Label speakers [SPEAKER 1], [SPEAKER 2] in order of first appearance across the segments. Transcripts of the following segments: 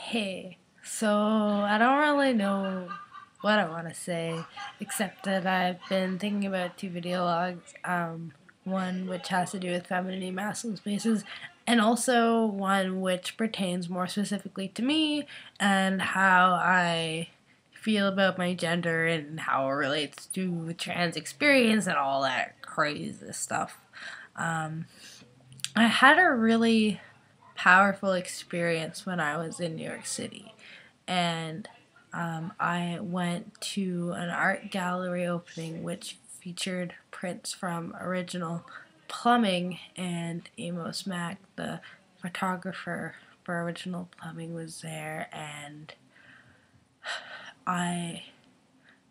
[SPEAKER 1] Hey, so I don't really know what I want to say, except that I've been thinking about two video logs. One which has to do with femininity, masculine spaces, and also one which pertains more specifically to me and how I feel about my gender and how it relates to trans experience and all that crazy stuff. Um, I had a really powerful experience when I was in New York City. And I went to an art gallery opening which featured prints from Original Plumbing, and Amos Mack, the photographer for Original Plumbing, was there. And I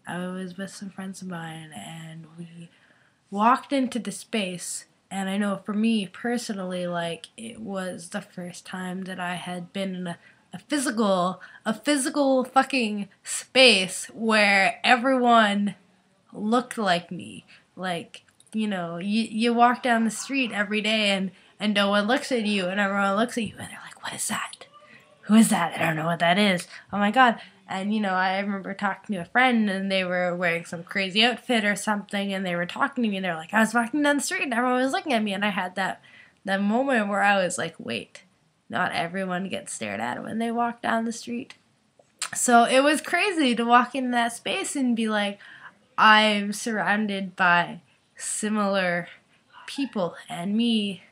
[SPEAKER 1] I was with some friends of mine, and we walked into the space. And I know for me personally, like, it was the first time that I had been in a physical fucking space where everyone looked like me. Like, you walk down the street every day, and no one looks at you, and everyone looks at you and they're like, what is that? Who is that? I don't know what that is. Oh my god. And I remember talking to a friend, and they were wearing some crazy outfit or something, and they were talking to me, and they're like, I was walking down the street and everyone was looking at me, and I had that moment where I was like, wait, not everyone gets stared at when they walk down the street. So it was crazy to walk into that space and be like, I'm surrounded by similar people, and me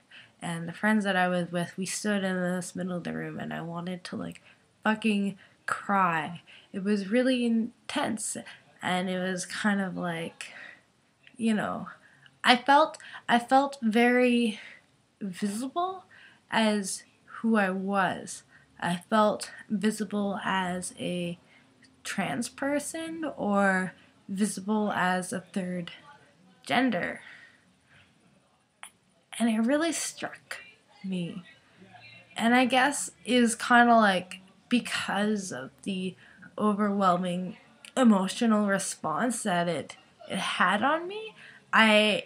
[SPEAKER 1] and the friends that I was with, we stood in this middle of the room, and I wanted to like fucking cry. It was really intense, and it was kind of like, you know, I felt very visible as who I was. I felt visible as a trans person or visible as a third gender. And it really struck me. And I guess is kind of like because of the overwhelming emotional response that it had on me.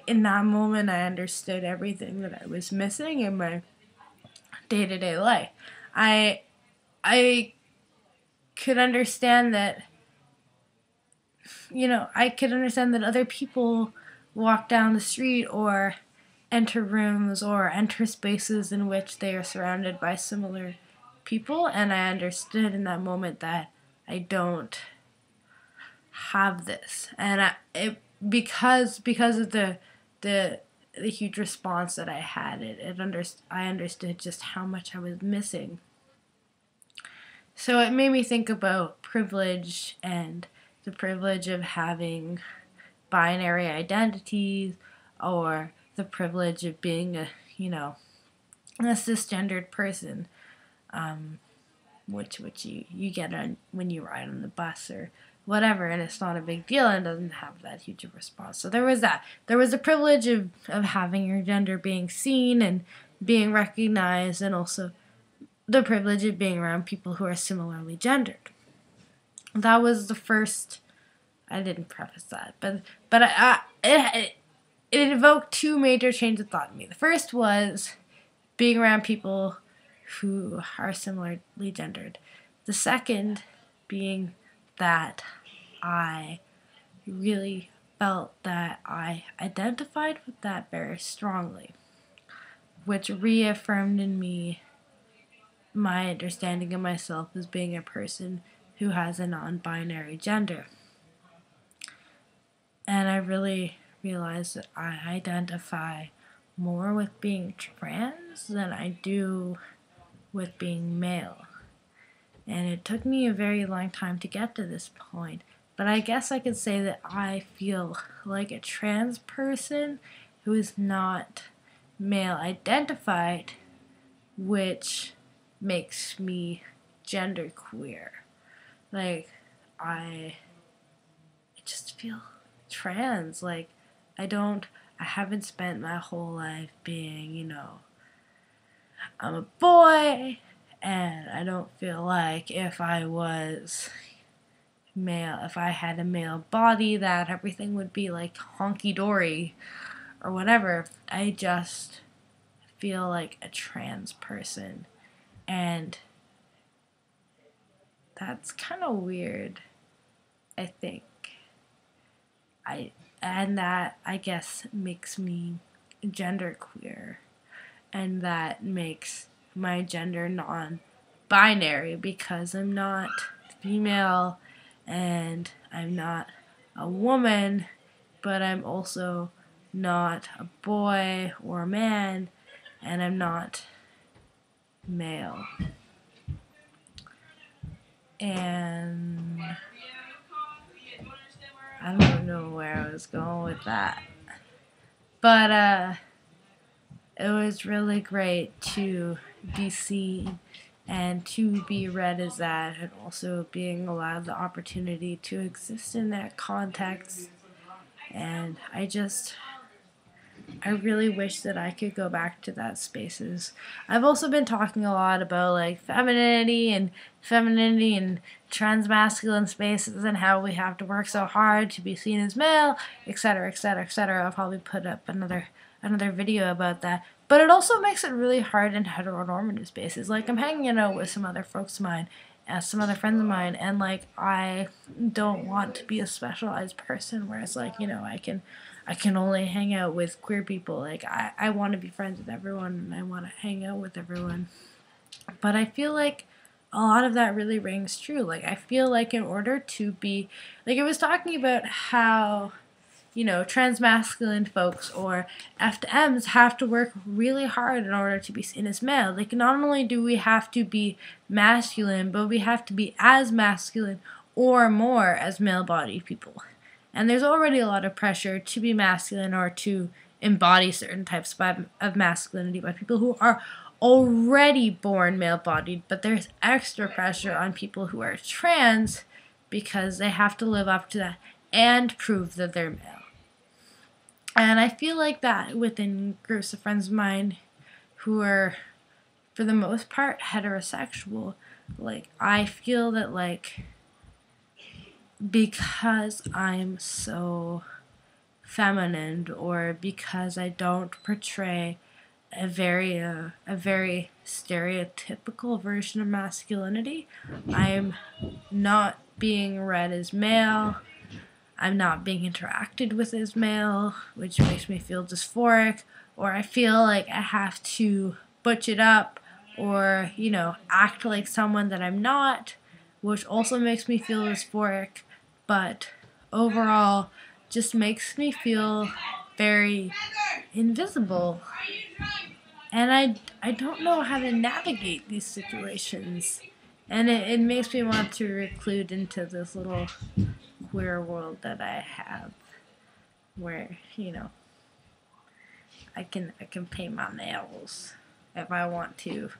[SPEAKER 1] In that moment, I understood everything that I was missing in my day to day life. I I could understand that, I could understand that other people walk down the street or enter rooms or enter spaces in which they are surrounded by similar people, and I understood in that moment that I don't have this, and because of the huge response that I had, I understood just how much I was missing. So it made me think about privilege and the privilege of having binary identities, or the privilege of being a cisgendered person, which you get on when you ride on the bus or whatever, and it's not a big deal and doesn't have that huge of a response. So there was that. There was the privilege of having your gender being seen and being recognized, and also the privilege of being around people who are similarly gendered. That was the first. I didn't preface that, but it evoked two major chains of thought in me. The first was being around people who are similarly gendered. The second being that I really felt that I identified with that very strongly, which reaffirmed in me my understanding of myself as being a person who has a non-binary gender. And I really realized that I identify more with being trans than I do with being male. And it took me a very long time to get to this point. But I guess I could say that I feel like a trans person who is not male identified, which makes me genderqueer. Like, I just feel trans. Like, I haven't spent my whole life being, I'm a boy, and I don't feel like if I was male, if I had a male body, that everything would be like honky dory or whatever. I just feel like a trans person, and that's kind of weird, I think. And that, I guess, makes me genderqueer, and that makes my gender non-binary, because I'm not female and I'm not a woman, but I'm also not a boy or a man, and I'm not male. And I don't know where I was going with that. But it was really great to be seen and to be read as that, and also being allowed the opportunity to exist in that context. And I really wish that I could go back to that spaces. I've also been talking a lot about like femininity and transmasculine spaces, and how we have to work so hard to be seen as male, etc., etc., etc. I'll probably put up another video about that. But it also makes it really hard in heteronormative spaces. Like, I'm hanging out with some other folks of mine, some other friends of mine, and like, I don't want to be a specialized person where it's like, I can only hang out with queer people. Like, I want to be friends with everyone, and I want to hang out with everyone. But I feel like a lot of that really rings true. Like, I feel like in order to be, like, I was talking about how, transmasculine folks or FMs have to work really hard in order to be seen as male. Like, not only do we have to be masculine, but we have to be as masculine or more as male-bodied people. And there's already a lot of pressure to be masculine or to embody certain types of masculinity by people who are already born male-bodied, but there's extra pressure on people who are trans because they have to live up to that and prove that they're male. And I feel like that within groups of friends of mine who are, for the most part, heterosexual. Like, I feel that, like, because I'm so feminine, or because I don't portray a very stereotypical version of masculinity, I'm not being read as male. I'm not being interacted with as male, which makes me feel dysphoric, or I feel like I have to butch it up, or, act like someone that I'm not, which also makes me feel dysphoric, but overall just makes me feel very invisible. And I don't know how to navigate these situations. And it makes me want to reclude into this little queer world that I have, where, I can paint my nails if I want to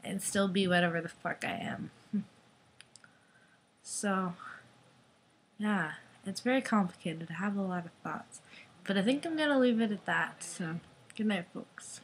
[SPEAKER 1] and still be whatever the fuck I am. So, yeah, it's very complicated. I have a lot of thoughts. But I think I'm going to leave it at that. So, good night, folks.